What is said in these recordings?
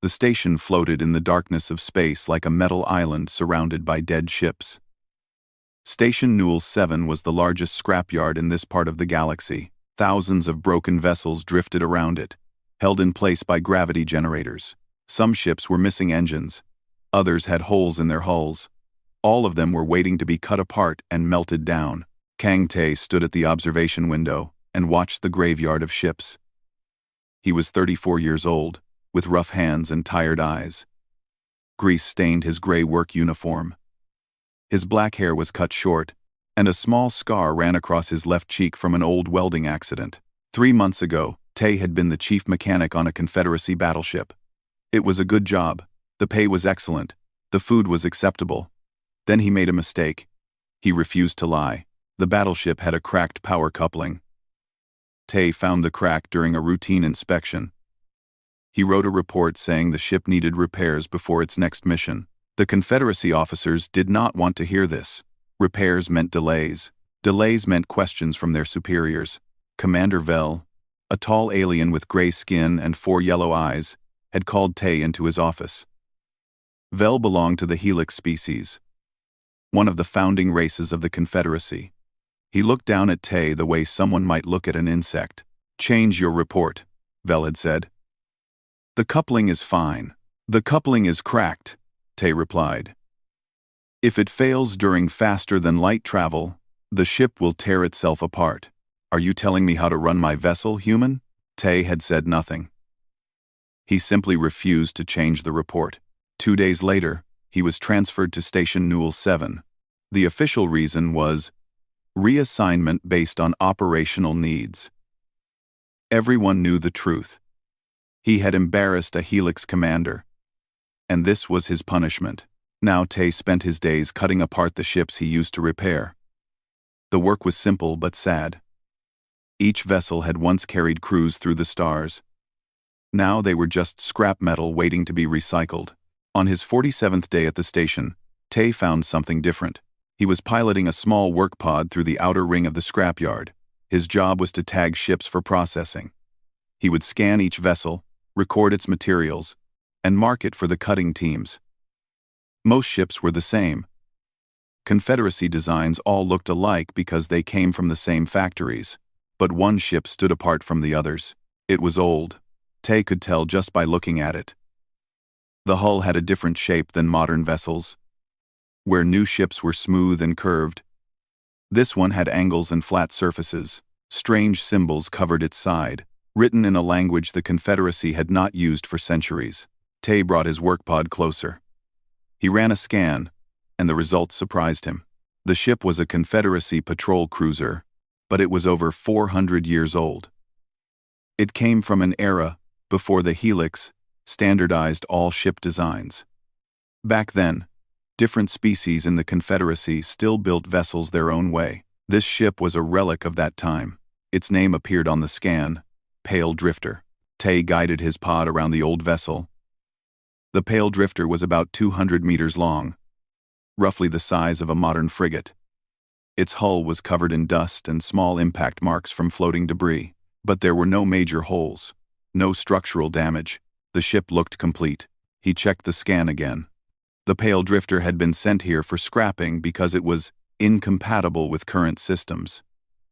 The station floated in the darkness of space like a metal island surrounded by dead ships. Station Newell 7 was the largest scrapyard in this part of the galaxy. Thousands of broken vessels drifted around it, held in place by gravity generators. Some ships were missing engines. Others had holes in their hulls. All of them were waiting to be cut apart and melted down. Kang Tae stood at the observation window and watched the graveyard of ships. He was 34 years old, with rough hands and tired eyes. Grease stained his gray work uniform. His black hair was cut short, and a small scar ran across his left cheek from an old welding accident. 3 months ago, Tae had been the chief mechanic on a Confederacy battleship. It was a good job. The pay was excellent. The food was acceptable. Then he made a mistake. He refused to lie. The battleship had a cracked power coupling. Tae found the crack during a routine inspection. He wrote a report saying the ship needed repairs before its next mission. The Confederacy officers did not want to hear this. Repairs meant delays. Delays meant questions from their superiors. Commander Vel, a tall alien with gray skin and 4 yellow eyes, had called Tae into his office. Vel belonged to the Helix species, one of the founding races of the Confederacy. He looked down at Tae the way someone might look at an insect. "Change your report," Vel had said. "The coupling is fine. The coupling is cracked," Tae replied. "If it fails during faster-than-light travel, the ship will tear itself apart. Are you telling me how to run my vessel, human?" Tae had said nothing. He simply refused to change the report. 2 days later, he was transferred to Station Newell 7. The official reason was reassignment based on operational needs. Everyone knew the truth. He had embarrassed a Helix commander, and this was his punishment. Now Tae spent his days cutting apart the ships he used to repair. The work was simple but sad. Each vessel had once carried crews through the stars. Now they were just scrap metal waiting to be recycled. On his 47th day at the station, Tae found something different. He was piloting a small work pod through the outer ring of the scrapyard. His job was to tag ships for processing. He would scan each vessel, record its materials, and mark it for the cutting teams. Most ships were the same. Confederacy designs all looked alike because they came from the same factories, but one ship stood apart from the others. It was old. Tae could tell just by looking at it. The hull had a different shape than modern vessels. Where new ships were smooth and curved, this one had angles and flat surfaces. Strange symbols covered its side, written in a language the Confederacy had not used for centuries. Tae brought his work pod closer. He ran a scan, and the results surprised him. The ship was a Confederacy patrol cruiser, but it was over 400 years old. It came from an era before the Helix standardized all ship designs. Back then, different species in the Confederacy still built vessels their own way. This ship was a relic of that time. Its name appeared on the scan, Pale Drifter. Tae guided his pod around the old vessel. The Pale Drifter was about 200 meters long, roughly the size of a modern frigate. Its hull was covered in dust and small impact marks from floating debris, but there were no major holes, no structural damage. The ship looked complete. He checked the scan again. The Pale Drifter had been sent here for scrapping because it was incompatible with current systems.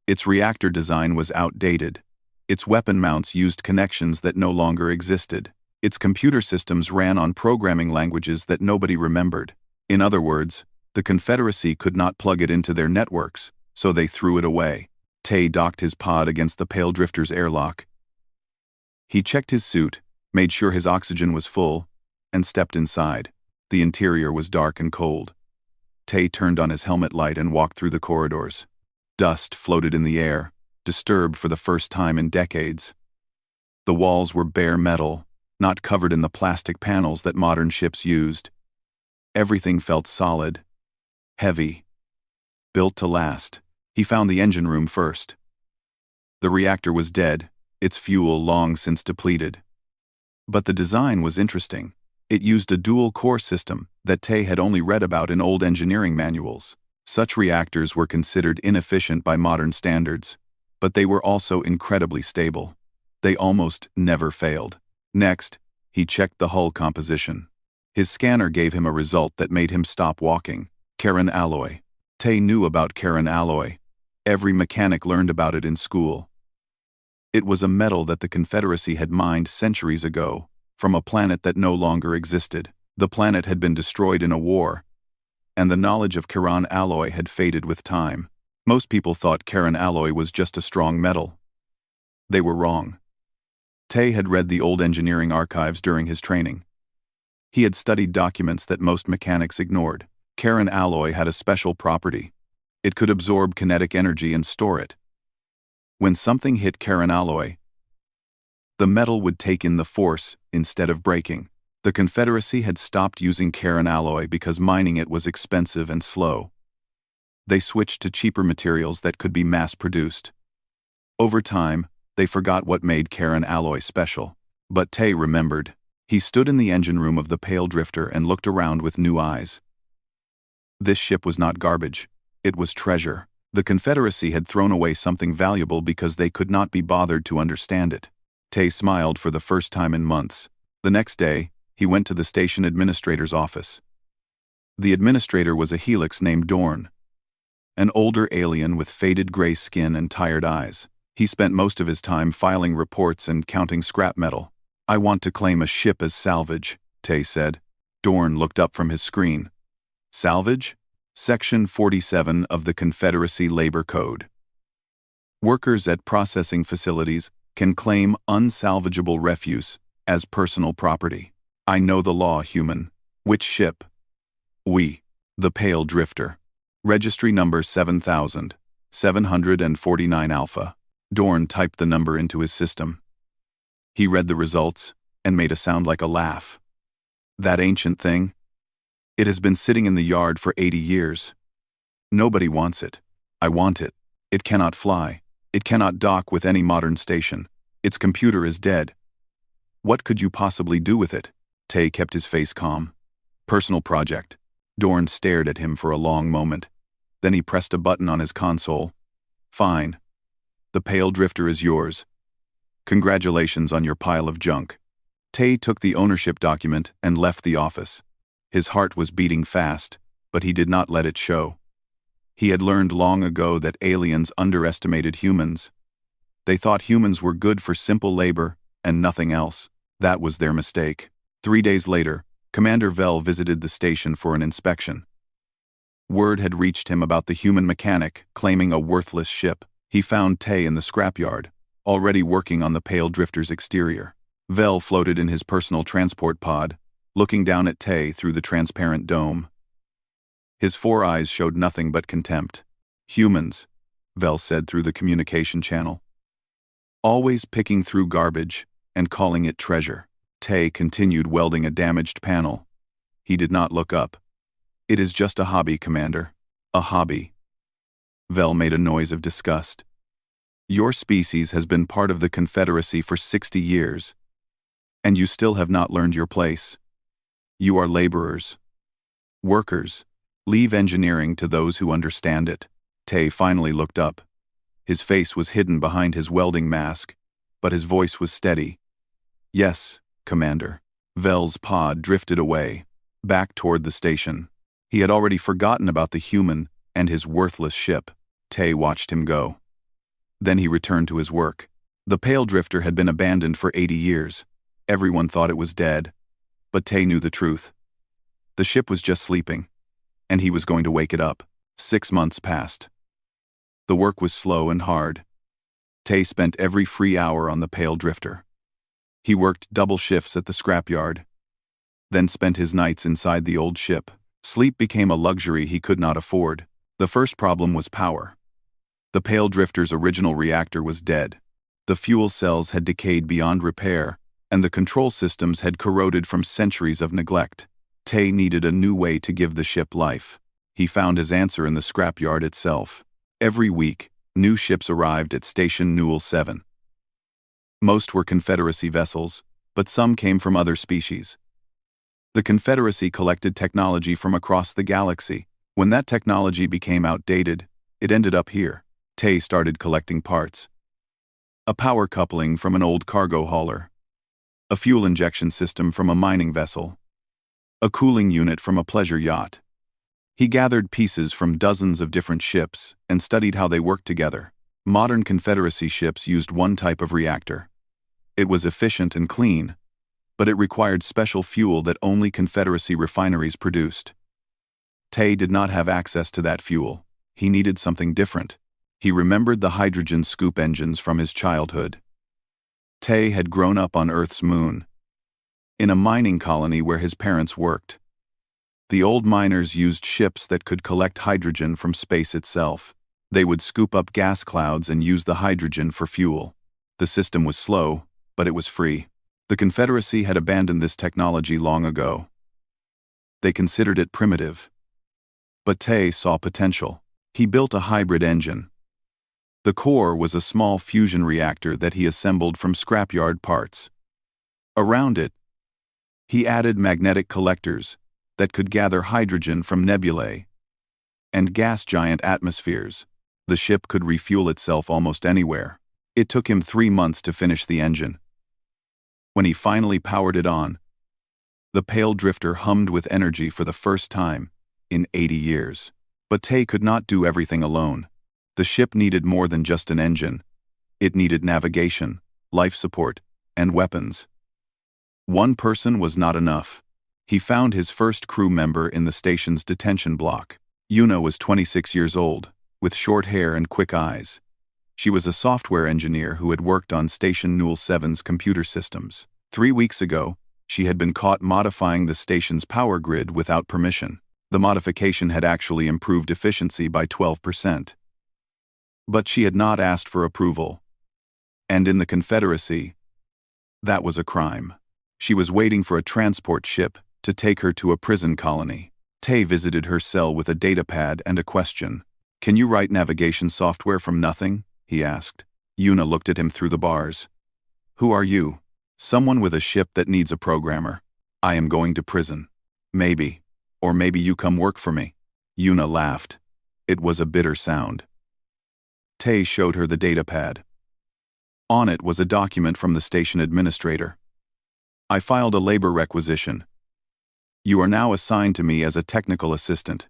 Its reactor design was outdated. Its weapon mounts used connections that no longer existed. Its computer systems ran on programming languages that nobody remembered. In other words, the Confederacy could not plug it into their networks, so they threw it away. Tae docked his pod against the Pale Drifter's airlock. He checked his suit, made sure his oxygen was full, and stepped inside. The interior was dark and cold. Tae turned on his helmet light and walked through the corridors. Dust floated in the air, disturbed for the first time in decades. The walls were bare metal, not covered in the plastic panels that modern ships used. Everything felt solid, heavy, built to last. He found the engine room first. The reactor was dead, its fuel long since depleted. But the design was interesting. It used a dual-core system that Tae had only read about in old engineering manuals. Such reactors were considered inefficient by modern standards, but they were also incredibly stable. They almost never failed. Next, He checked the hull composition. His scanner gave him a result that made him stop walking. Karen alloy. Tay knew about Karen alloy. Every mechanic learned about it in school. It was a metal that the Confederacy had mined centuries ago, from a planet that no longer existed. The planet had been destroyed in a war, and the knowledge of Karen alloy had faded with time. Most people thought Karen alloy was just a strong metal. They were wrong. Tay had read the old engineering archives during his training. He had studied documents that most mechanics ignored. Karen alloy had a special property. It could absorb kinetic energy and store it. When something hit Karen alloy, the metal would take in the force instead of breaking. The Confederacy had stopped using Karen alloy because mining it was expensive and slow. They switched to cheaper materials that could be mass-produced. Over time, they forgot what made Karen alloy special. But Tay remembered. He stood in the engine room of the Pale Drifter and looked around with new eyes. This ship was not garbage. It was treasure. The Confederacy had thrown away something valuable because they could not be bothered to understand it. Tay smiled for the first time in months. The next day, he went to the station administrator's office. The administrator was a helix named Dorn, an older alien with faded gray skin and tired eyes. He spent most of his time filing reports and counting scrap metal. "I want to claim a ship as salvage," Tay said. Dorn looked up from his screen. "Salvage? Section 47 of the Confederacy Labor Code. Workers at processing facilities can claim unsalvageable refuse as personal property. I know the law, human. Which ship?" "We. The Pale Drifter. Registry number 7749 Alpha." Dorn typed the number into his system. He read the results and made a sound like a laugh. "That ancient thing? It has been sitting in the yard for 80 years. Nobody wants it. I want it. It cannot fly. It cannot dock with any modern station. Its computer is dead. What could you possibly do with it?" Tay kept his face calm. "Personal project." Dorn stared at him for a long moment. Then he pressed a button on his console. "Fine. The Pale Drifter is yours. Congratulations on your pile of junk." Tay took the ownership document and left the office. His heart was beating fast, but he did not let it show. He had learned long ago that aliens underestimated humans. They thought humans were good for simple labor and nothing else. That was their mistake. 3 days later, Commander Vell visited the station for an inspection. Word had reached him about the human mechanic claiming a worthless ship. He found Tay in the scrapyard, already working on the Pale Drifter's exterior. Vell floated in his personal transport pod, looking down at Tay through the transparent dome. His 4 eyes showed nothing but contempt. "Humans," Vell said through the communication channel. "Always picking through garbage and calling it treasure." Tay continued welding a damaged panel. He did not look up. "It is just a hobby, Commander. A hobby." Vell made a noise of disgust. "Your species has been part of the Confederacy for 60 years, and you still have not learned your place. You are laborers. Workers. Leave engineering to those who understand it." Tay finally looked up. His face was hidden behind his welding mask, but his voice was steady. "Yes, Commander." Vell's pod drifted away, back toward the station. He had already forgotten about the human and his worthless ship. Tay watched him go. Then he returned to his work. The Pale Drifter had been abandoned for 80 years. Everyone thought it was dead. But Tay knew the truth. The ship was just sleeping, and he was going to wake it up. 6 months passed. The work was slow and hard. Tay spent every free hour on the Pale Drifter. He worked double shifts at the scrapyard, then spent his nights inside the old ship. Sleep became a luxury he could not afford. The first problem was power. The Pale Drifter's original reactor was dead. The fuel cells had decayed beyond repair, and the control systems had corroded from centuries of neglect. Tay needed a new way to give the ship life. He found his answer in the scrapyard itself. Every week, new ships arrived at Station Newell 7. Most were Confederacy vessels, but some came from other species. The Confederacy collected technology from across the galaxy. When that technology became outdated, it ended up here. Tay started collecting parts. A power coupling from an old cargo hauler. a fuel injection system from a mining vessel, a cooling unit from a pleasure yacht. He gathered pieces from dozens of different ships and studied how they worked together. Modern Confederacy ships used one type of reactor. It was efficient and clean, but it required special fuel that only Confederacy refineries produced. Tay did not have access to that fuel. He needed something different. He remembered the hydrogen scoop engines from his childhood. Tay had grown up on Earth's moon, in a mining colony where his parents worked. The old miners used ships that could collect hydrogen from space itself. They would scoop up gas clouds and use the hydrogen for fuel. The system was slow, but it was free. The Confederacy had abandoned this technology long ago. They considered it primitive. But Tay saw potential. He built a hybrid engine. The core was a small fusion reactor that he assembled from scrapyard parts. Around it, he added magnetic collectors that could gather hydrogen from nebulae and gas giant atmospheres. The ship could refuel itself almost anywhere. It took him 3 months to finish the engine. When he finally powered it on, the pale drifter hummed with energy for the first time in 80 years. But Tay could not do everything alone. The ship needed more than just an engine. It needed navigation, life support, and weapons. One person was not enough. He found his first crew member in the station's detention block. Yuna was 26 years old, with short hair and quick eyes. She was a software engineer who had worked on Station Newell 7's computer systems. 3 weeks ago, she had been caught modifying the station's power grid without permission. The modification had actually improved efficiency by 12%. But she had not asked for approval. And in the Confederacy, that was a crime. She was waiting for a transport ship to take her to a prison colony. Tay visited her cell with a datapad and a question. "Can you write navigation software from nothing?" he asked. Yuna looked at him through the bars. "Who are you?" "Someone with a ship that needs a programmer. I am going to prison. Maybe. Or maybe you come work for me." Yuna laughed. It was a bitter sound. Tay showed her the datapad. On it was a document from the station administrator. "I filed a labor requisition. You are now assigned to me as a technical assistant.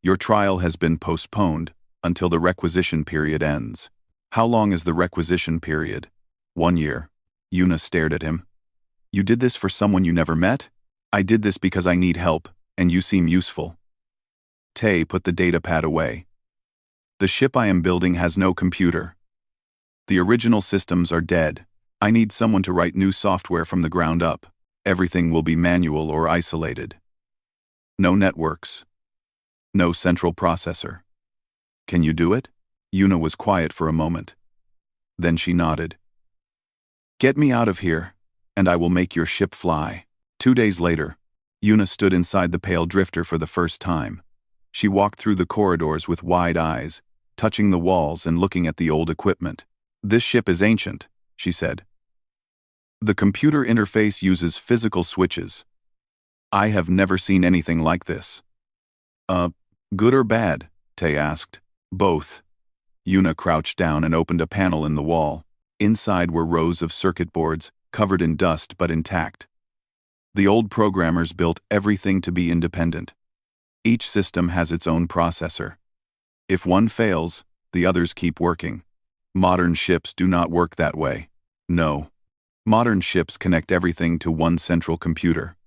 Your trial has been postponed until the requisition period ends." "How long is the requisition period?" 1 year. Yuna stared at him. "You did this for someone you never met?" "I did this because I need help, and you seem useful." Tay put the datapad away. "The ship I am building has no computer. The original systems are dead. I need someone to write new software from the ground up. Everything will be manual or isolated. No networks. No central processor. Can you do it?" Yuna was quiet for a moment. Then she nodded. "Get me out of here, and I will make your ship fly." 2 days later, Yuna stood inside the pale drifter for the first time. She walked through the corridors with wide eyes, touching the walls and looking at the old equipment. "This ship is ancient," she said. "The computer interface uses physical switches. I have never seen anything like this." Good or bad?" Tay asked. "Both." Yuna crouched down and opened a panel in the wall. Inside were rows of circuit boards, covered in dust but intact. The old programmers built everything to be independent. Each system has its own processor. If one fails, the others keep working. Modern ships do not work that way. No. Modern ships connect everything to one central computer.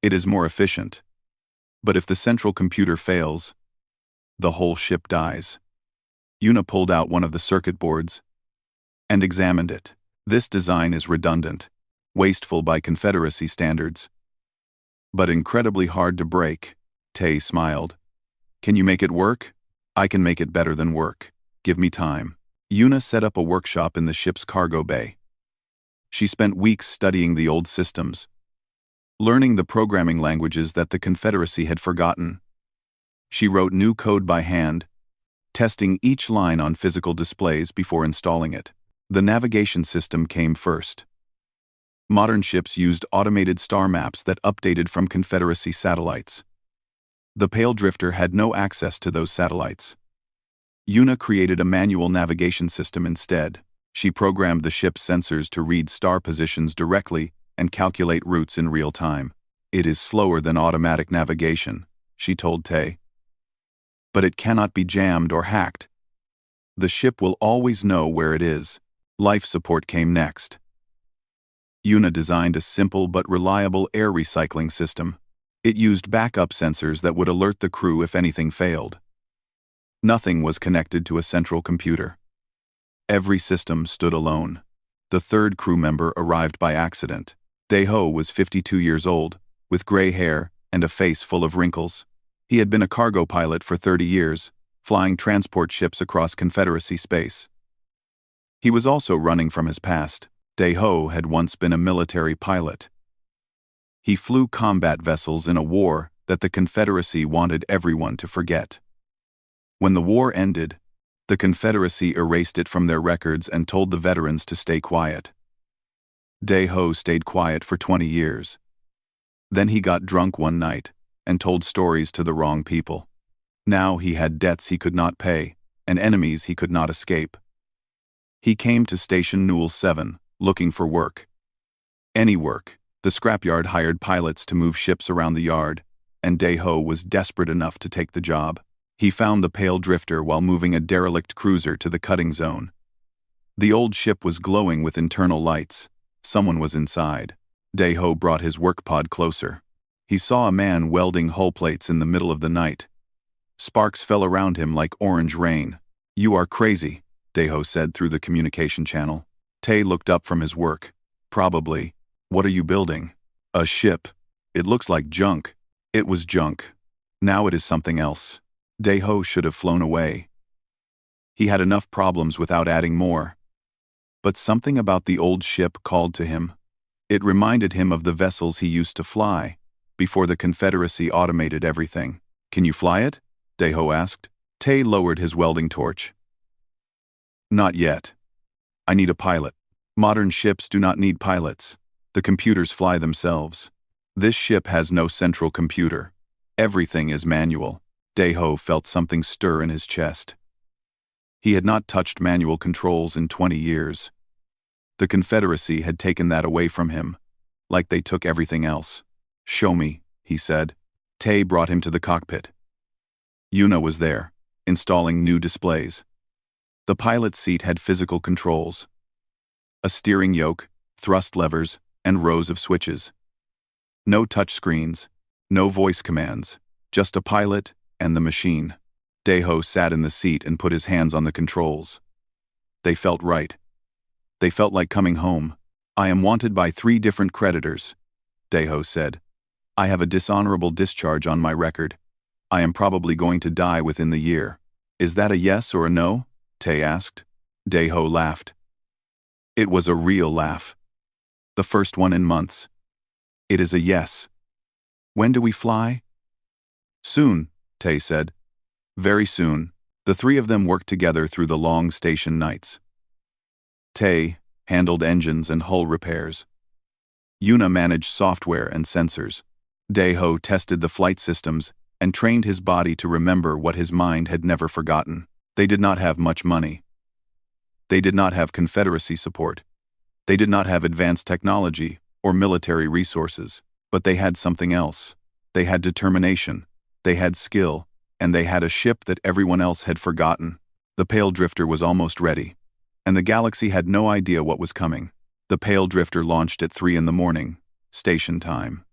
It is more efficient. But if the central computer fails, the whole ship dies. Yuna pulled out one of the circuit boards and examined it. This design is redundant, wasteful by Confederacy standards, but incredibly hard to break. Tay smiled. "Can you make it work?" "I can make it better than work. Give me time." Yuna set up a workshop in the ship's cargo bay. She spent weeks studying the old systems, learning the programming languages that the Confederacy had forgotten. She wrote new code by hand, testing each line on physical displays before installing it. The navigation system came first. Modern ships used automated star maps that updated from Confederacy satellites. The pale drifter had no access to those satellites. Yuna created a manual navigation system instead. She programmed the ship's sensors to read star positions directly and calculate routes in real time. It is slower than automatic navigation, she told Tay. But it cannot be jammed or hacked. The ship will always know where it is. Life support came next. Una designed a simple but reliable air recycling system. It used backup sensors that would alert the crew if anything failed. Nothing was connected to a central computer. Every system stood alone. The third crew member arrived by accident. Dae-ho was 52 years old, with gray hair and a face full of wrinkles. He had been a cargo pilot for 30 years, flying transport ships across Confederacy space. He was also running from his past. Dae-ho had once been a military pilot. He flew combat vessels in a war that the Confederacy wanted everyone to forget. When the war ended, the Confederacy erased it from their records and told the veterans to stay quiet. Dae-ho stayed quiet for 20 years. Then he got drunk one night and told stories to the wrong people. Now he had debts he could not pay and enemies he could not escape. He came to Station Newell 7, looking for work. Any work. The scrapyard hired pilots to move ships around the yard, and Dae-ho was desperate enough to take the job. He found the Pale Drifter while moving a derelict cruiser to the cutting zone. The old ship was glowing with internal lights. Someone was inside. Dae-ho brought his work pod closer. He saw a man welding hull plates in the middle of the night. Sparks fell around him like orange rain. "You are crazy," Dae-ho said through the communication channel. Tay looked up from his work. "Probably. What are you building?" "A ship. It looks like junk." It was junk. Now it is something else. Dae-ho should have flown away. He had enough problems without adding more. But something about the old ship called to him. It reminded him of the vessels he used to fly, before the Confederacy automated everything. "Can you fly it?" Dae-ho asked. Tay lowered his welding torch. "Not yet. I need a pilot. Modern ships do not need pilots. The computers fly themselves. This ship has no central computer. Everything is manual." Dae-ho felt something stir in his chest. He had not touched manual controls in 20 years. The Confederacy had taken that away from him, like they took everything else. "Show me," he said. Tay brought him to the cockpit. Una was there, installing new displays. The pilot's seat had physical controls. A steering yoke, thrust levers, and rows of switches. No touch screens, no voice commands, just a pilot and the machine. Dae-ho sat in the seat and put his hands on the controls. They felt right. They felt like coming home. "I am wanted by 3 different creditors," Dae-ho said. "I have a dishonorable discharge on my record. I am probably going to die within the year." "Is that a yes or a no?" Tay asked. Dae-ho laughed. It was a real laugh. The first one in months. "It is a yes." "When do we fly?" "Soon," Tay said. "Very soon." The 3 of them worked together through the long station nights. Tay handled engines and hull repairs. Una managed software and sensors. Dae-ho tested the flight systems and trained his body to remember what his mind had never forgotten. They did not have much money. They did not have Confederacy support. They did not have advanced technology or military resources, but they had something else. They had determination. They had skill, and they had a ship that everyone else had forgotten. The Pale Drifter was almost ready, and the galaxy had no idea what was coming. The Pale Drifter launched at 3 in the morning, station time.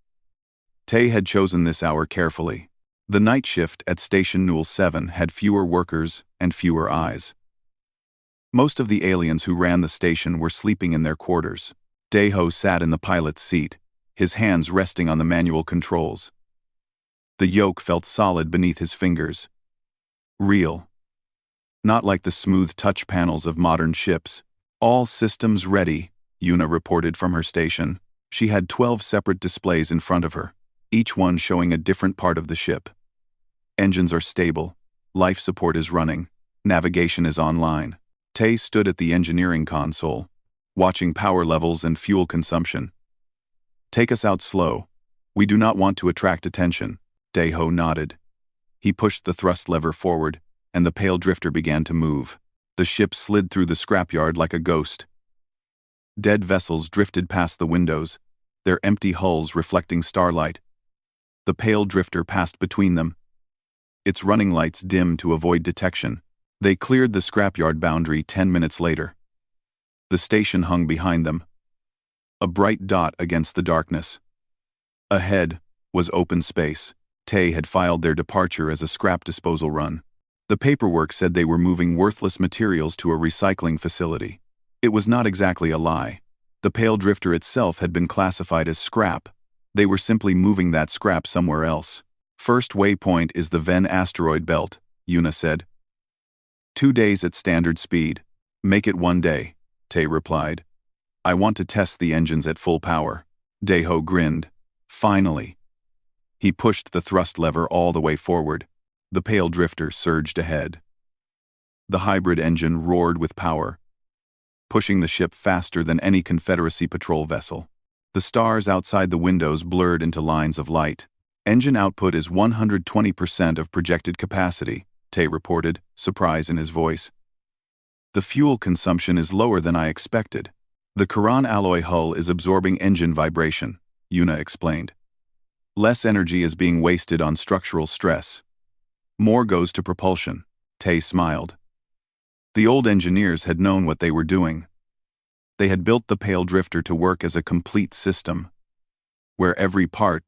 Tay had chosen this hour carefully. The night shift at Station Newell 7 had fewer workers and fewer eyes. Most of the aliens who ran the station were sleeping in their quarters. Dae-ho sat in the pilot's seat, his hands resting on the manual controls. The yoke felt solid beneath his fingers. Real. Not like the smooth touch panels of modern ships. "All systems ready," Una reported from her station. She had 12 separate displays in front of her, each one showing a different part of the ship. Engines are stable. Life support is running. Navigation is online. Tay stood at the engineering console, watching power levels and fuel consumption. "Take us out slow. We do not want to attract attention." Dae-ho nodded. He pushed the thrust lever forward, and the Pale Drifter began to move. The ship slid through the scrapyard like a ghost. Dead vessels drifted past the windows, their empty hulls reflecting starlight. The pale drifter passed between them. Its running lights dimmed to avoid detection. They cleared the scrapyard boundary 10 minutes later. The station hung behind them, a bright dot against the darkness. Ahead was open space. Tay had filed their departure as a scrap disposal run. The paperwork said they were moving worthless materials to a recycling facility. It was not exactly a lie. The pale drifter itself had been classified as scrap. They were simply moving that scrap somewhere else. First waypoint is the Venn asteroid belt, Yuna said. 2 days at standard speed. Make it 1 day, Tay replied. I want to test the engines at full power. Deho grinned. Finally. He pushed the thrust lever all the way forward. The pale drifter surged ahead. The hybrid engine roared with power, pushing the ship faster than any Confederacy patrol vessel. The stars outside the windows blurred into lines of light. Engine output is 120% of projected capacity, Tay reported, surprise in his voice. The fuel consumption is lower than I expected. The Quran alloy hull is absorbing engine vibration, Yuna explained. Less energy is being wasted on structural stress. More goes to propulsion, Tay smiled. The old engineers had known what they were doing. They had built the pale drifter to work as a complete system, where every part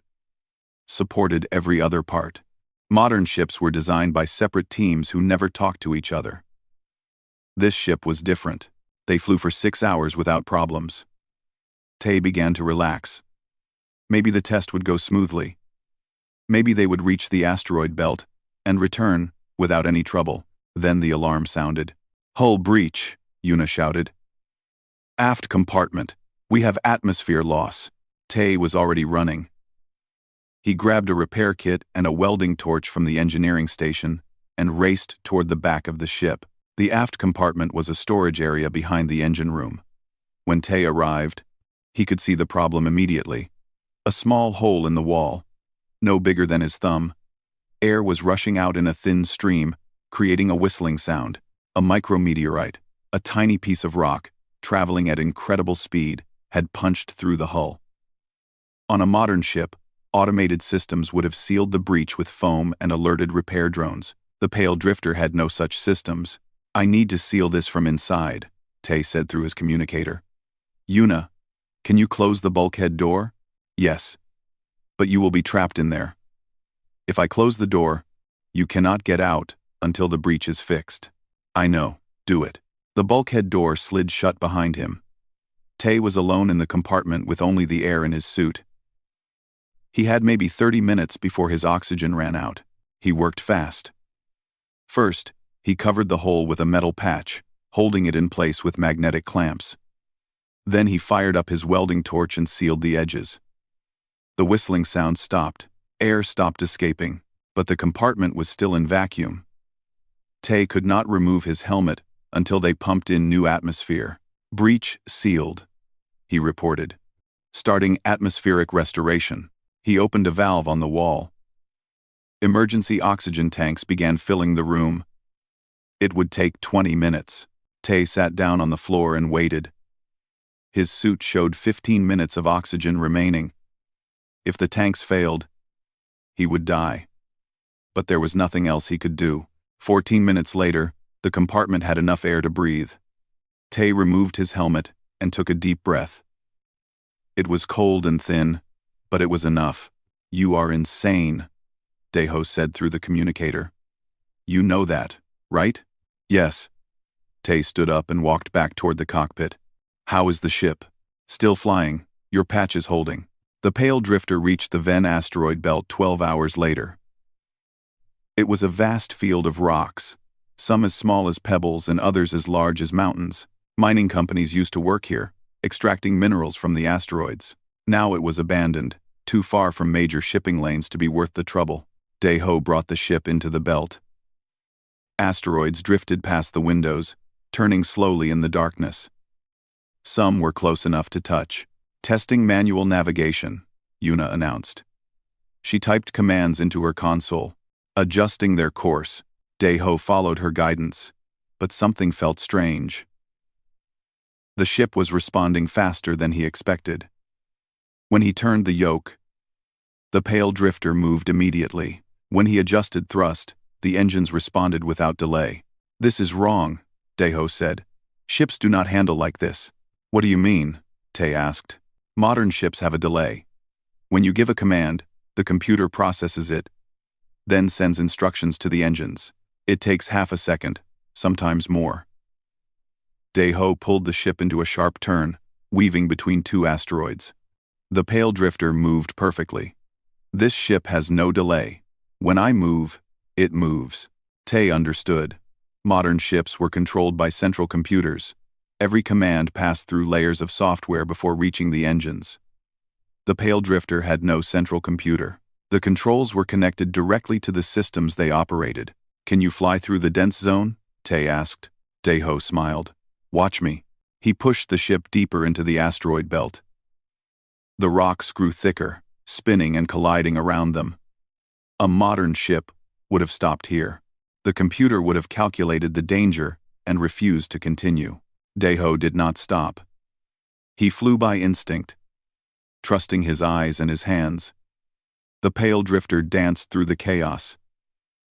supported every other part. Modern ships were designed by separate teams who never talked to each other. This ship was different. They flew for 6 hours without problems. Tay began to relax. Maybe the test would go smoothly. Maybe they would reach the asteroid belt and return without any trouble. Then the alarm sounded. Hull breach, Yuna shouted. Aft compartment. We have atmosphere loss. Tay was already running. He grabbed a repair kit and a welding torch from the engineering station and raced toward the back of the ship. The aft compartment was a storage area behind the engine room. When Tay arrived, he could see the problem immediately. A small hole in the wall, no bigger than his thumb. Air was rushing out in a thin stream, creating a whistling sound. A micrometeorite, a tiny piece of rock, traveling at incredible speed, had punched through the hull. On a modern ship, automated systems would have sealed the breach with foam and alerted repair drones. The pale drifter had no such systems. I need to seal this from inside, Tay said through his communicator. Yuna, can you close the bulkhead door? Yes. But you will be trapped in there. If I close the door, you cannot get out until the breach is fixed. I know, do it. The bulkhead door slid shut behind him. Tay was alone in the compartment with only the air in his suit. He had maybe 30 minutes before his oxygen ran out. He worked fast. First, he covered the hole with a metal patch, holding it in place with magnetic clamps. Then he fired up his welding torch and sealed the edges. The whistling sound stopped. Air stopped escaping, but the compartment was still in vacuum. Tay could not remove his helmet until they pumped in new atmosphere. Breach sealed, he reported. Starting atmospheric restoration. He opened a valve on the wall. Emergency oxygen tanks began filling the room. It would take 20 minutes. Tay sat down on the floor and waited. His suit showed 15 minutes of oxygen remaining. If the tanks failed, he would die. But there was nothing else he could do. 14 minutes later, the compartment had enough air to breathe. Tay removed his helmet and took a deep breath. It was cold and thin, but it was enough. You are insane, Deho said through the communicator. You know that, right? Yes. Tay stood up and walked back toward the cockpit. How is the ship? Still flying. Your patch is holding. The pale drifter reached the Venn asteroid belt 12 hours later. It was a vast field of rocks, some as small as pebbles and others as large as mountains. Mining companies used to work here, extracting minerals from the asteroids. Now it was abandoned, too far from major shipping lanes to be worth the trouble. Deho brought the ship into the belt. Asteroids drifted past the windows, turning slowly in the darkness. Some were close enough to touch. Testing manual navigation, Yuna announced. She typed commands into her console, adjusting their course. Deho followed her guidance, but something felt strange. The ship was responding faster than he expected. When he turned the yoke, the pale drifter moved immediately. When he adjusted thrust, the engines responded without delay. "This is wrong," Deho said. "Ships do not handle like this." "What do you mean?" Tay asked. "Modern ships have a delay. When you give a command, the computer processes it, then sends instructions to the engines. It takes half a second, sometimes more." Deho pulled the ship into a sharp turn, weaving between two asteroids. The pale drifter moved perfectly. "This ship has no delay. When I move, it moves." Tay understood. Modern ships were controlled by central computers. Every command passed through layers of software before reaching the engines. The pale drifter had no central computer. The controls were connected directly to the systems they operated. "Can you fly through the dense zone?" Tay asked. Deho smiled. "Watch me." He pushed the ship deeper into the asteroid belt. The rocks grew thicker, spinning and colliding around them. A modern ship would have stopped here. The computer would have calculated the danger and refused to continue. Deho did not stop. He flew by instinct, trusting his eyes and his hands. The pale drifter danced through the chaos,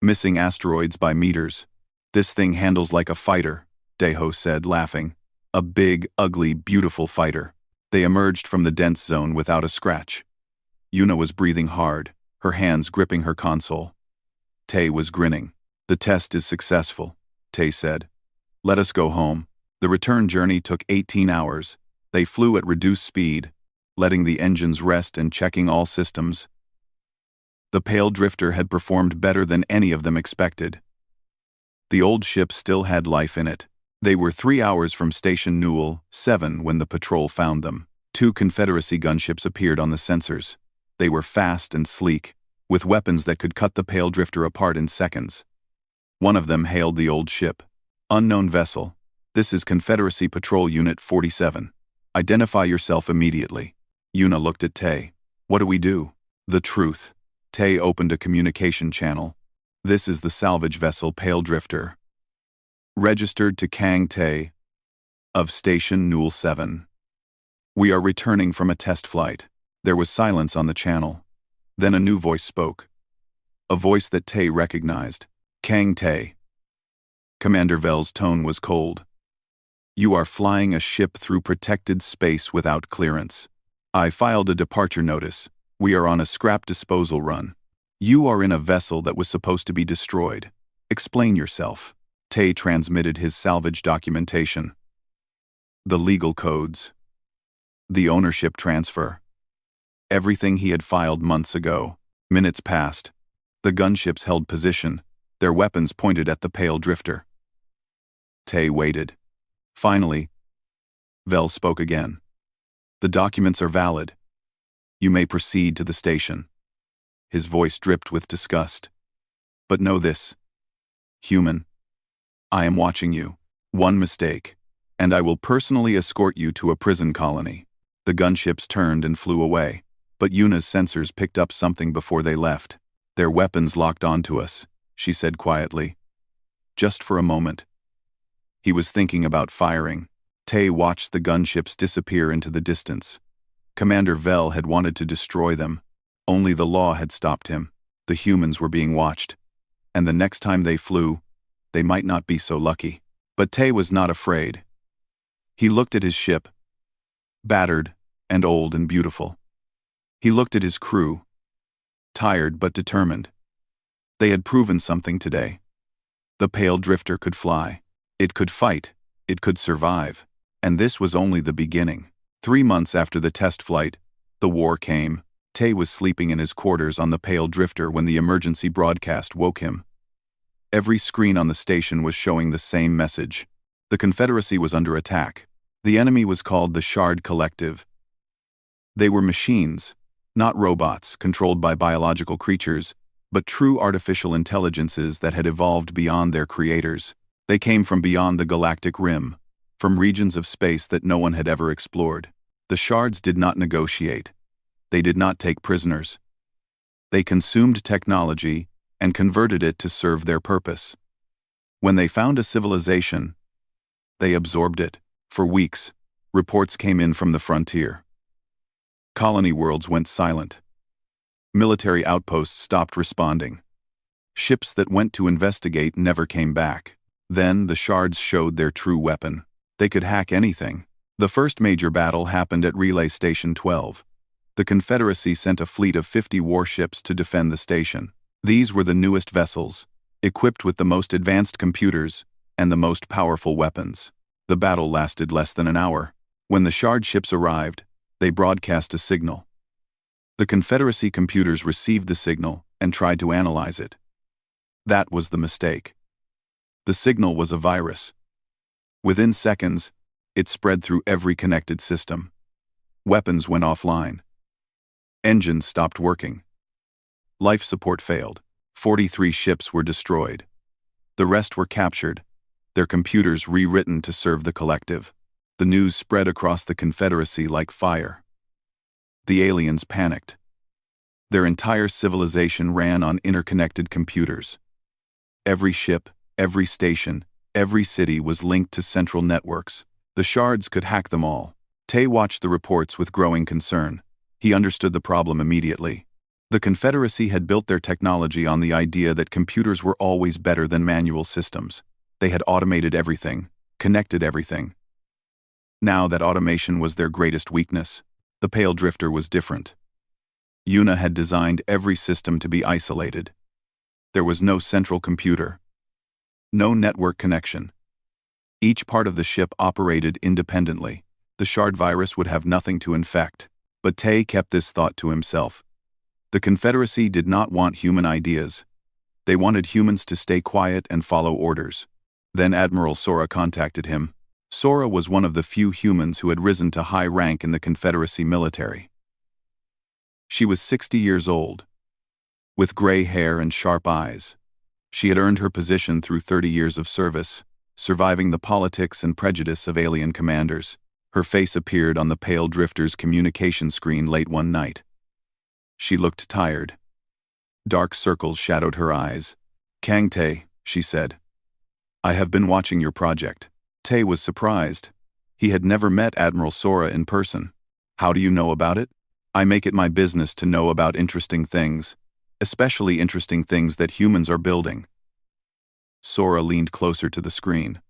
missing asteroids by meters. "This thing handles like a fighter," Deho said, laughing. "A big, ugly, beautiful fighter." They emerged from the dense zone without a scratch. Yuna was breathing hard, her hands gripping her console. Tay was grinning. "The test is successful," Tay said. "Let us go home." The return journey took 18 hours. They flew at reduced speed, letting the engines rest and checking all systems. The pale drifter had performed better than any of them expected. The old ship still had life in it. They were 3 hours from Station Newell 7 when the patrol found them. 2 Confederacy gunships appeared on the sensors. They were fast and sleek, with weapons that could cut the pale drifter apart in seconds. One of them hailed the old ship. "Unknown vessel. This is Confederacy Patrol Unit 47. Identify yourself immediately." Yuna looked at Tay. "What do we do?" "The truth." Tay opened a communication channel. "This is the salvage vessel Pale Drifter. Registered to Kang Tay of Station Newell 7. We are returning from a test flight." There was silence on the channel. Then a new voice spoke. A voice that Tay recognized. "Kang Tay." Commander Vel's tone was cold. "You are flying a ship through protected space without clearance. I filed a departure notice. We are on a scrap disposal run. You are in a vessel that was supposed to be destroyed. Explain yourself." Tay transmitted his salvage documentation. The legal codes. The ownership transfer. Everything he had filed months ago. Minutes passed. The gunships held position, their weapons pointed at the pale drifter. Tay waited. Finally, Vel spoke again. "The documents are valid. You may proceed to the station." His voice dripped with disgust. "But know this, human. I am watching you. One mistake, and I will personally escort you to a prison colony." The gunships turned and flew away, but Yuna's sensors picked up something before they left. "Their weapons locked onto us," she said quietly. "Just for a moment." He was thinking about firing. Tay watched the gunships disappear into the distance. Commander Vel had wanted to destroy them. Only the law had stopped him. The humans were being watched. And the next time they flew, they might not be so lucky. But Tay was not afraid. He looked at his ship, battered and old and beautiful. He looked at his crew, tired but determined. They had proven something today. The pale drifter could fly. It could fight. It could survive. And this was only the beginning. 3 months after the test flight, the war came. Tay was sleeping in his quarters on the pale drifter when the emergency broadcast woke him. Every screen on the station was showing the same message. The Confederacy was under attack. The enemy was called the Shard Collective. They were machines, not robots controlled by biological creatures, but true artificial intelligences that had evolved beyond their creators. They came from beyond the galactic rim, from regions of space that no one had ever explored. The Shards did not negotiate. They did not take prisoners. They consumed technology and converted it to serve their purpose. When they found a civilization, they absorbed it. For weeks, reports came in from the frontier. Colony worlds went silent. Military outposts stopped responding. Ships that went to investigate never came back. Then the shards showed their true weapon. They could hack anything. The first major battle happened at Relay Station 12. The Confederacy sent a fleet of 50 warships to defend the station. These were the newest vessels, equipped with the most advanced computers and the most powerful weapons. The battle lasted less than an hour. When the shard ships arrived, they broadcast a signal. The Confederacy computers received the signal and tried to analyze it. That was the mistake. The signal was a virus. Within seconds, it spread through every connected system. Weapons went offline. Engines stopped working. Life support failed. 43 ships were destroyed. The rest were captured, their computers rewritten to serve the collective. The news spread across the Confederacy like fire. The aliens panicked. Their entire civilization ran on interconnected computers. Every ship, every station, every city was linked to central networks. The shards could hack them all. Tay watched the reports with growing concern. He understood the problem immediately. The Confederacy had built their technology on the idea that computers were always better than manual systems. They had automated everything, connected everything. Now that automation was their greatest weakness, the Pale Drifter was different. Una had designed every system to be isolated. There was no central computer, no network connection. Each part of the ship operated independently. The shard virus would have nothing to infect. But Tay kept this thought to himself. The Confederacy did not want human ideas. They wanted humans to stay quiet and follow orders. Then Admiral Sora contacted him. Sora was one of the few humans who had risen to high rank in the Confederacy military. She was 60 years old, with gray hair and sharp eyes. She had earned her position through 30 years of service, surviving the politics and prejudice of alien commanders. Her face appeared on the Pale Drifter's communication screen late one night. She looked tired. Dark circles shadowed her eyes. "Kang Tay," she said. "I have been watching your project." Tay was surprised. He had never met Admiral Sora in person. "How do you know about it?" "I make it my business to know about interesting things, especially interesting things that humans are building." Sora leaned closer to the screen.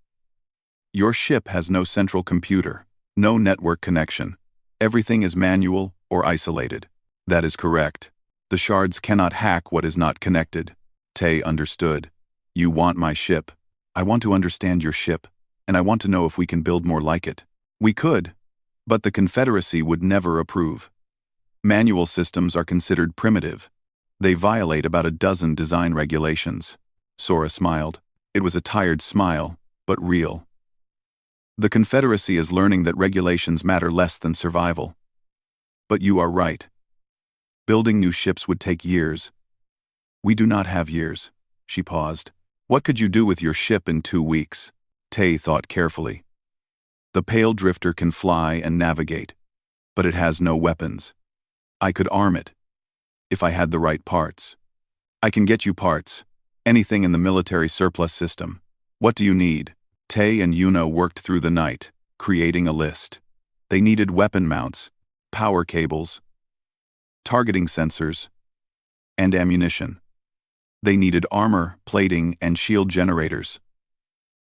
"Your ship has no central computer. No network connection. Everything is manual or isolated." "That is correct. The shards cannot hack what is not connected." Tay understood. "You want my ship. I want to understand your ship, and I want to know if we can build more like it." "We could, but the Confederacy would never approve. Manual systems are considered primitive. They violate about a dozen design regulations." Sora smiled. It was a tired smile, but real. "The Confederacy is learning that regulations matter less than survival. But you are right. Building new ships would take years." "We do not have years." She paused. "What could you do with your ship in 2 weeks?" Tay thought carefully. "The Pale Drifter can fly and navigate, but it has no weapons. I could arm it, if I had the right parts." "I can get you parts. Anything in the military surplus system. What do you need?" Tay and Una worked through the night, creating a list. They needed weapon mounts, power cables, targeting sensors, and ammunition. They needed armor, plating, and shield generators.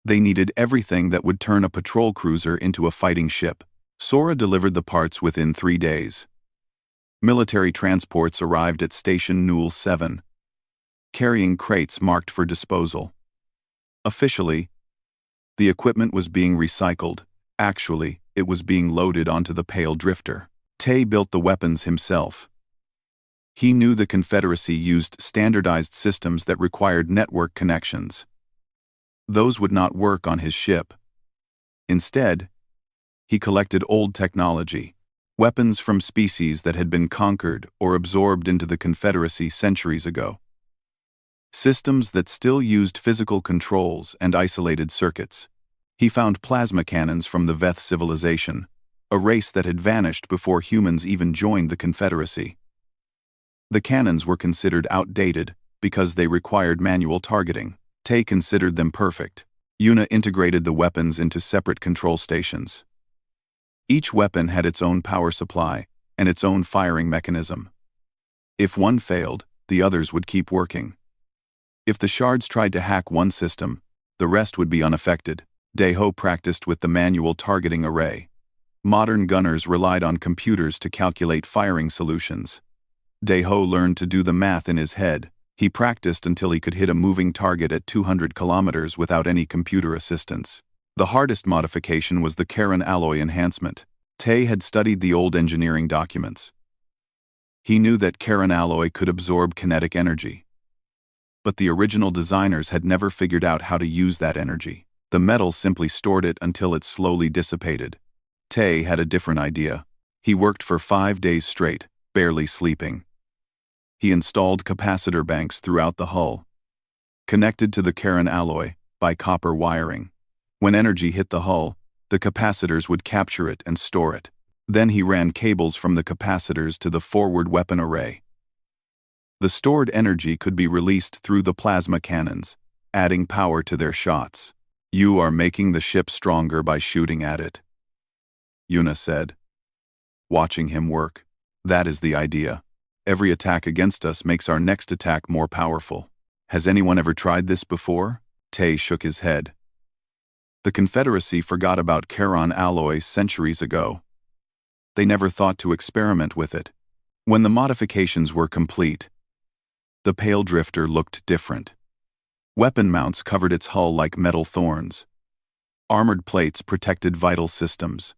They needed everything that would turn a patrol cruiser into a fighting ship. Sora delivered the parts within 3 days. Military transports arrived at Station Newell 7, carrying crates marked for disposal. Officially, the equipment was being recycled. Actually, it was being loaded onto the Pale Drifter. Tay built the weapons himself. He knew the Confederacy used standardized systems that required network connections. Those would not work on his ship. Instead, he collected old technology, weapons from species that had been conquered or absorbed into the Confederacy centuries ago. Systems that still used physical controls and isolated circuits. He found plasma cannons from the Veth civilization, a race that had vanished before humans even joined the Confederacy. The cannons were considered outdated because they required manual targeting. Tay considered them perfect. Una integrated the weapons into separate control stations. Each weapon had its own power supply, and its own firing mechanism. If one failed, the others would keep working. If the shards tried to hack one system, the rest would be unaffected. Daeho practiced with the manual targeting array. Modern gunners relied on computers to calculate firing solutions. Daeho learned to do the math in his head. He practiced until he could hit a moving target at 200 kilometers without any computer assistance. The hardest modification was the Charon alloy enhancement. Tae had studied the old engineering documents. He knew that Charon alloy could absorb kinetic energy. But the original designers had never figured out how to use that energy. The metal simply stored it until it slowly dissipated. Tae had a different idea. He worked for 5 days straight, barely sleeping. He installed capacitor banks throughout the hull, connected to the Charon alloy by copper wiring. When energy hit the hull, the capacitors would capture it and store it. Then he ran cables from the capacitors to the forward weapon array. The stored energy could be released through the plasma cannons, adding power to their shots. "You are making the ship stronger by shooting at it," Yuna said, watching him work. "That is the idea. Every attack against us makes our next attack more powerful. Has anyone ever tried this before?" Tae shook his head. The Confederacy forgot about Charon alloy centuries ago. They never thought to experiment with it. When the modifications were complete, the Pale Drifter looked different. Weapon mounts covered its hull like metal thorns. Armored plates protected vital systems.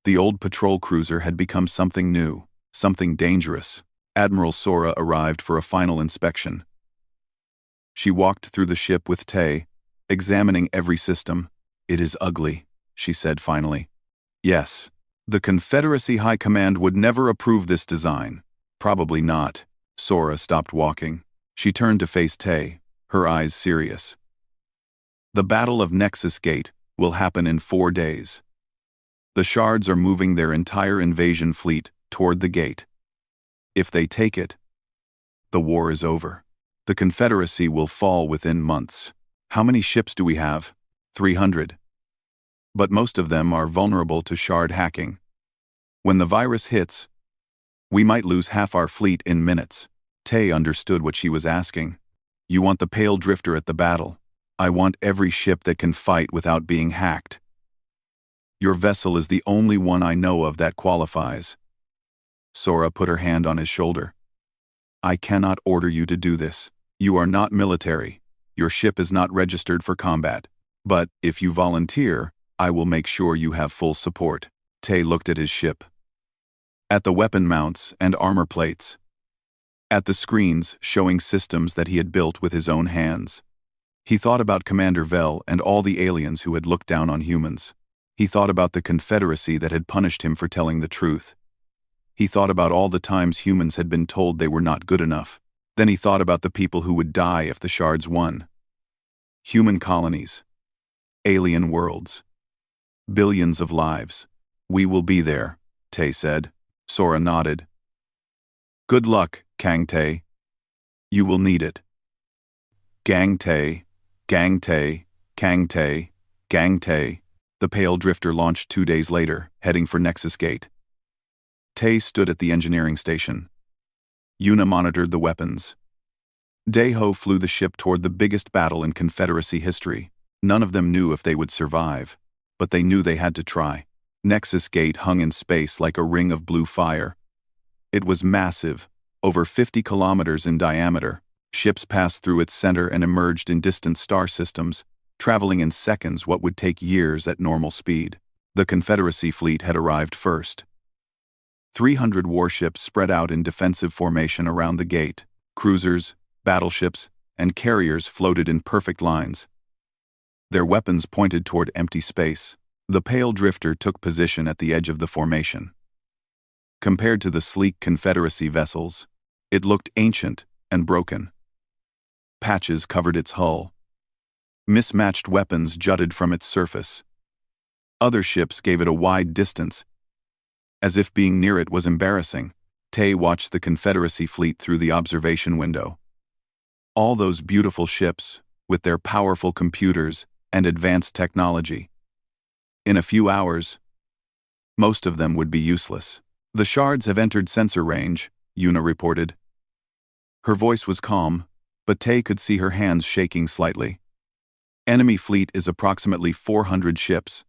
The old patrol cruiser had become something new, something dangerous. Admiral Sora arrived for a final inspection. She walked through the ship with Tae, examining every system. "It is ugly," she said finally. "Yes. The Confederacy High Command would never approve this design." "Probably not." Sora stopped walking. She turned to face Tae, her eyes serious. "The Battle of Nexus Gate will happen in 4 days. The shards are moving their entire invasion fleet toward the gate. If they take it, the war is over. The Confederacy will fall within months. How many ships do we have?" 300. But most of them are vulnerable to shard hacking. When the virus hits, we might lose half our fleet in minutes. Tae understood what she was asking. "You want the Pale Drifter at the battle. I want every ship that can fight without being hacked. Your vessel is the only one I know of that qualifies." Sora put her hand on his shoulder. "I cannot order you to do this. You are not military. Your ship is not registered for combat. But if you volunteer, I will make sure you have full support." Tae looked at his ship, at the weapon mounts and armor plates, at the screens showing systems that he had built with his own hands. He thought about Commander Vel and all the aliens who had looked down on humans. He thought about the Confederacy that had punished him for telling the truth. He thought about all the times humans had been told they were not good enough. Then he thought about the people who would die if the shards won. Human colonies. Alien worlds. Billions of lives. "We will be there," Tae said. Sora nodded. "Good luck, Kang Tae. You will need it." Gang Tae, Gang Tae, Kang Tae, Gang Tae. The Pale Drifter launched 2 days later, heading for Nexus Gate. Tae stood at the engineering station. Yuna monitored the weapons. Daeho flew the ship toward the biggest battle in Confederacy history. None of them knew if they would survive, but they knew they had to try. Nexus Gate hung in space like a ring of blue fire. It was massive, over 50 kilometers in diameter. Ships passed through its center and emerged in distant star systems, traveling in seconds what would take years at normal speed. The Confederacy fleet had arrived first. 300 warships spread out in defensive formation around the gate. Cruisers, battleships, and carriers floated in perfect lines. Their weapons pointed toward empty space. The Pale Drifter took position at the edge of the formation. Compared to the sleek Confederacy vessels, it looked ancient and broken. Patches covered its hull. Mismatched weapons jutted from its surface. Other ships gave it a wide distance, as if being near it was embarrassing. Tae watched the Confederacy fleet through the observation window. All those beautiful ships, with their powerful computers and advanced technology. In a few hours, most of them would be useless. The shards have entered sensor range, Yuna reported. Her voice was calm, but Tay could see her hands shaking slightly. Enemy fleet is approximately 400 ships.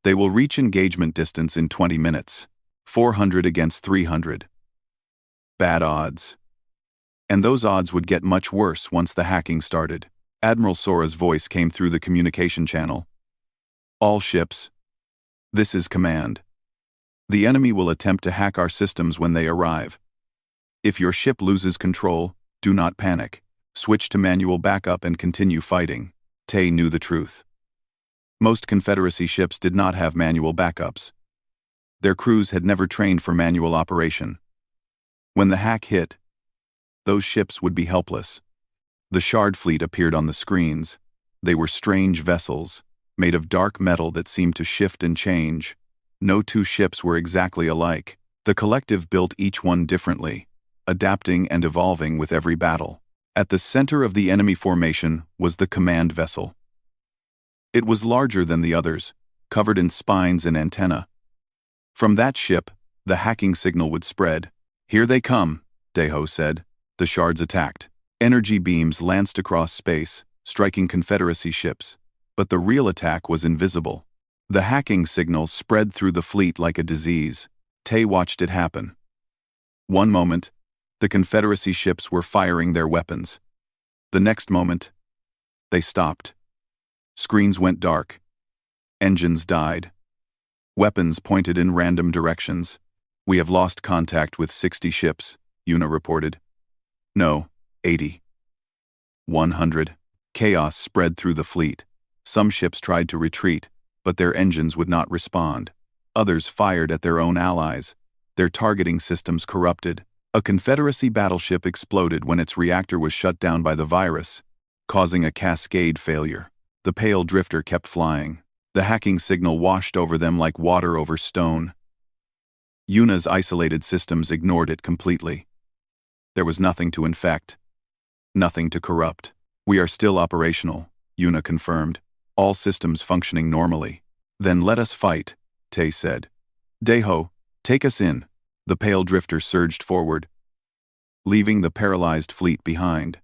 They will reach engagement distance in 20 minutes. 400 against 300. Bad odds. And those odds would get much worse once the hacking started. Admiral Sora's voice came through the communication channel. All ships. This is command. The enemy will attempt to hack our systems when they arrive. If your ship loses control, do not panic. Switch to manual backup and continue fighting. Tay knew the truth. Most Confederacy ships did not have manual backups. Their crews had never trained for manual operation. When the hack hit, those ships would be helpless. The Shard fleet appeared on the screens. They were strange vessels, made of dark metal that seemed to shift and change. No two ships were exactly alike. The collective built each one differently, adapting and evolving with every battle. At the center of the enemy formation was the command vessel. It was larger than the others, covered in spines and antennae. From that ship, the hacking signal would spread. Here they come, Deho said. The shards attacked. Energy beams lanced across space, striking Confederacy ships. But the real attack was invisible. The hacking signal spread through the fleet like a disease. Tay watched it happen. One moment, the Confederacy ships were firing their weapons. The next moment, they stopped. Screens went dark. Engines died. Weapons pointed in random directions. We have lost contact with 60 ships, Yuna reported. No, 80. 100. Chaos spread through the fleet. Some ships tried to retreat, but their engines would not respond. Others fired at their own allies. Their targeting systems corrupted. A Confederacy battleship exploded when its reactor was shut down by the virus, causing a cascade failure. The pale drifter kept flying. The hacking signal washed over them like water over stone. Yuna's isolated systems ignored it completely. There was nothing to infect, nothing to corrupt. We are still operational, Yuna confirmed, all systems functioning normally. Then let us fight, Tay said. Deho, take us in. The pale drifter surged forward, leaving the paralyzed fleet behind.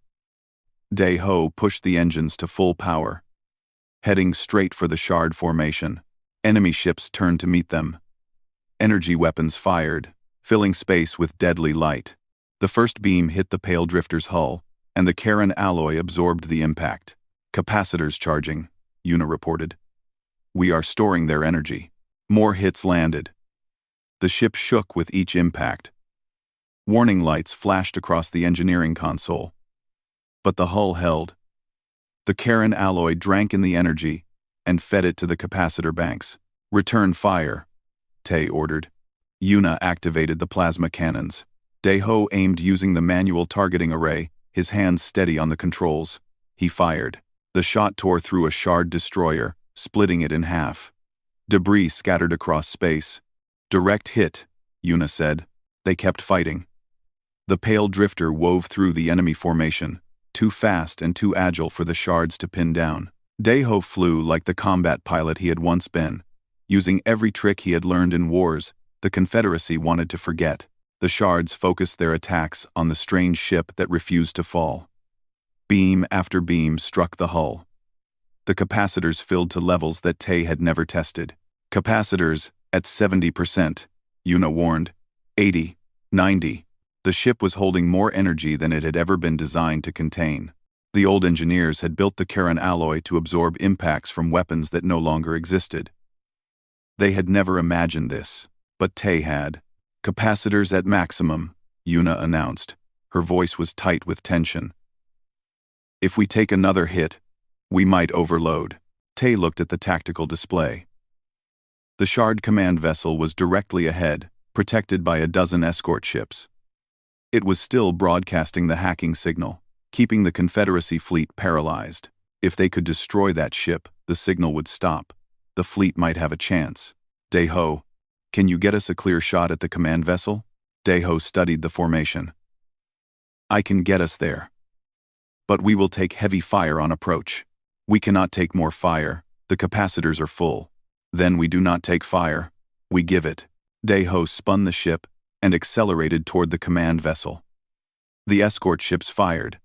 Deho pushed the engines to full power, heading straight for the shard formation. Enemy ships turned to meet them. Energy weapons fired, filling space with deadly light. The first beam hit the pale drifter's hull, and the Karen alloy absorbed the impact. Capacitors charging, Yuna reported. We are storing their energy. More hits landed. The ship shook with each impact. Warning lights flashed across the engineering console. But the hull held. The Karen alloy drank in the energy and fed it to the capacitor banks. Return fire, Tay ordered. Yuna activated the plasma cannons. Deho aimed using the manual targeting array, his hands steady on the controls. He fired. The shot tore through a shard destroyer, splitting it in half. Debris scattered across space. Direct hit, Yuna said. They kept fighting. The pale drifter wove through the enemy formation, too fast and too agile for the shards to pin down. Deho flew like the combat pilot he had once been, using every trick he had learned in wars the Confederacy wanted to forget. The shards focused their attacks on the strange ship that refused to fall. Beam after beam struck the hull. The capacitors filled to levels that Tay had never tested. Capacitors at 70%, Yuna warned. 80, 90. The ship was holding more energy than it had ever been designed to contain. The old engineers had built the Karen alloy to absorb impacts from weapons that no longer existed. They had never imagined this, but Tay had. Capacitors at maximum, Yuna announced. Her voice was tight with tension. If we take another hit, we might overload. Tay looked at the tactical display. The Shard command vessel was directly ahead, protected by a dozen escort ships. It was still broadcasting the hacking signal, keeping the Confederacy fleet paralyzed. If they could destroy that ship, the signal would stop. The fleet might have a chance. Deho, can you get us a clear shot at the command vessel? Deho studied the formation. I can get us there. But we will take heavy fire on approach. We cannot take more fire. The capacitors are full. Then we do not take fire. We give it. Daiho spun the ship and accelerated toward the command vessel. The escort ships fired,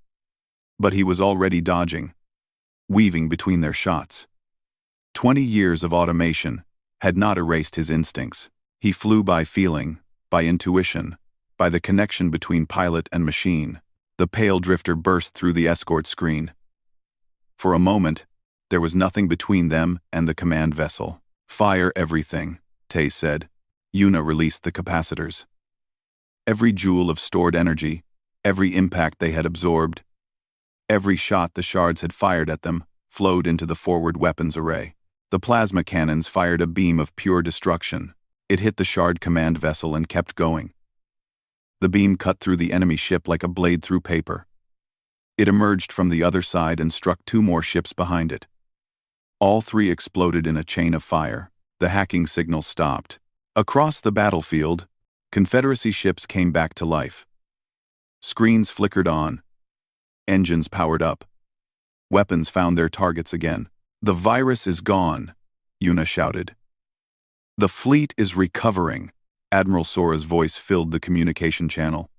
but he was already dodging, weaving between their shots. 20 years of automation had not erased his instincts. He flew by feeling, by intuition, by the connection between pilot and machine. The pale drifter burst through the escort screen. For a moment, there was nothing between them and the command vessel. "Fire everything," Tay said. Yuna released the capacitors. Every joule of stored energy, every impact they had absorbed, every shot the shards had fired at them, flowed into the forward weapons array. The plasma cannons fired a beam of pure destruction. It hit the shard command vessel and kept going. The beam cut through the enemy ship like a blade through paper. It emerged from the other side and struck 2 more ships behind it. All 3 exploded in a chain of fire. The hacking signal stopped. Across the battlefield, Confederacy ships came back to life. Screens flickered on. Engines powered up. Weapons found their targets again. "The virus is gone," Yuna shouted. "The fleet is recovering." Admiral Sora's voice filled the communication channel.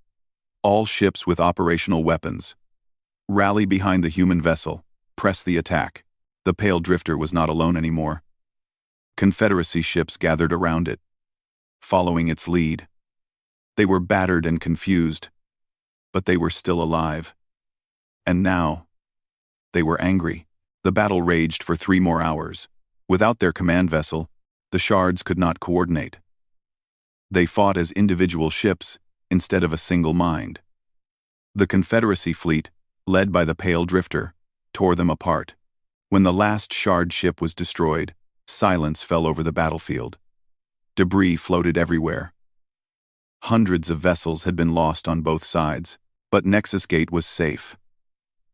"All ships with operational weapons. Rally behind the human vessel. Press the attack." The pale drifter was not alone anymore. Confederacy ships gathered around it, following its lead. They were battered and confused, but they were still alive. And now, they were angry. The battle raged for 3 more hours. Without their command vessel, the shards could not coordinate. They fought as individual ships instead of a single mind. The Confederacy fleet, led by the pale drifter, tore them apart. When the last shard ship was destroyed, silence fell over the battlefield. Debris floated everywhere. Hundreds of vessels had been lost on both sides, but Nexus Gate was safe.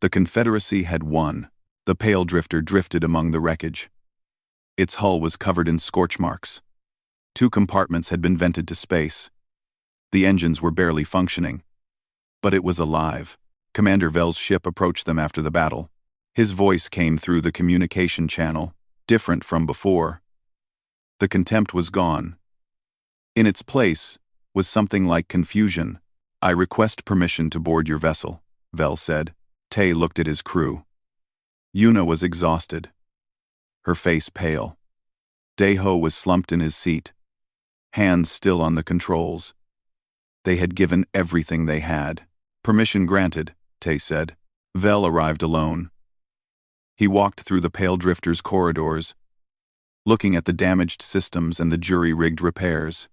The Confederacy had won. The pale drifter drifted among the wreckage. Its hull was covered in scorch marks. 2 compartments had been vented to space. The engines were barely functioning. But it was alive. Commander Vel's ship approached them after the battle. His voice came through the communication channel, different from before. The contempt was gone. In its place was something like confusion. "I request permission to board your vessel," Vel said. Tay looked at his crew. Yuna was exhausted, her face pale. Daiho was slumped in his seat, hands still on the controls. They had given everything they had. "Permission granted," Tay said. Vel arrived alone. He walked through the pale drifter's corridors, looking at the damaged systems and the jury-rigged repairs.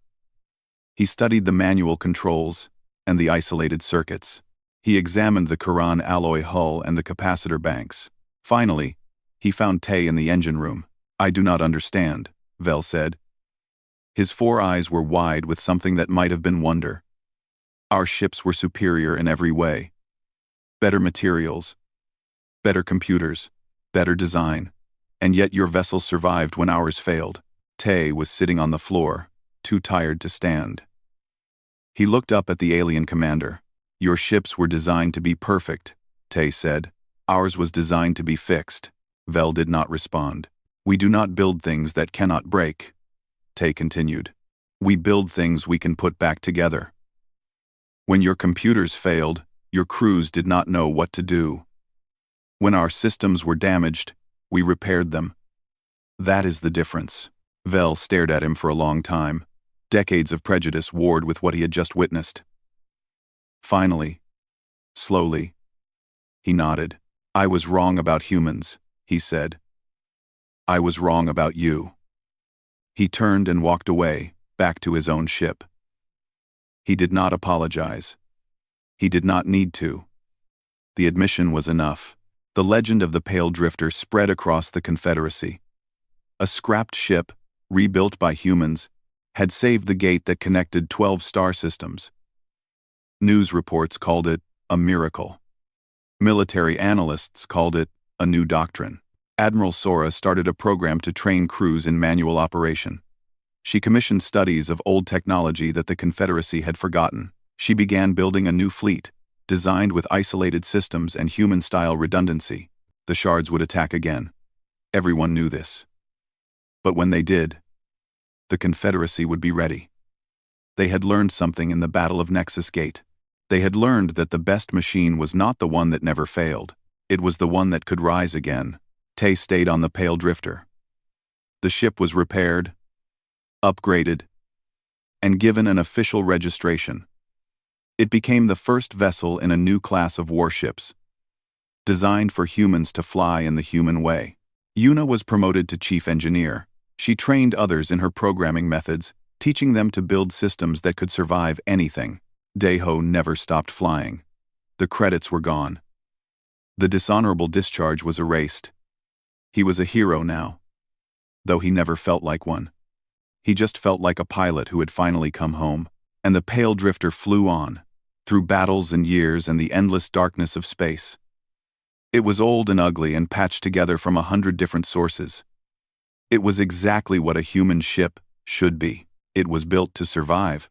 He studied the manual controls and the isolated circuits. He examined the Quran alloy hull and the capacitor banks. Finally, he found Tay in the engine room. "I do not understand," Vel said. His 4 eyes were wide with something that might have been wonder. "Our ships were superior in every way. Better materials, better computers, better design, and yet your vessel survived when ours failed." Tay was sitting on the floor, too tired to stand. He looked up at the alien commander. "Your ships were designed to be perfect," Tay said. "Ours was designed to be fixed." Vel did not respond. "We do not build things that cannot break," Tay continued. "We build things we can put back together. When your computers failed, your crews did not know what to do. When our systems were damaged, we repaired them. That is the difference." Vel stared at him for a long time. Decades of prejudice warred with what he had just witnessed. Finally, slowly, he nodded. "I was wrong about humans," he said. "I was wrong about you." He turned and walked away, back to his own ship. He did not apologize. He did not need to. The admission was enough. The legend of the Pale Drifter spread across the Confederacy. A scrapped ship, rebuilt by humans, had saved the gate that connected 12 star systems. News reports called it a miracle. Military analysts called it a new doctrine. Admiral Sora started a program to train crews in manual operation. She commissioned studies of old technology that the Confederacy had forgotten. She began building a new fleet, designed with isolated systems and human-style redundancy. The shards would attack again. Everyone knew this. But when they did, the Confederacy would be ready. They had learned something in the Battle of Nexus Gate. They had learned that the best machine was not the one that never failed. It was the one that could rise again. Tay stayed on the Pale Drifter. The ship was repaired, upgraded, and given an official registration. It became the first vessel in a new class of warships, designed for humans to fly in the human way. Yuna was promoted to chief engineer. She trained others in her programming methods, teaching them to build systems that could survive anything. Daeho never stopped flying. The credits were gone. The dishonorable discharge was erased. He was a hero now, though he never felt like one. He just felt like a pilot who had finally come home. And the Pale Drifter flew on, through battles and years and the endless darkness of space. It was old and ugly and patched together from 100 different sources. It was exactly what a human ship should be. It was built to survive.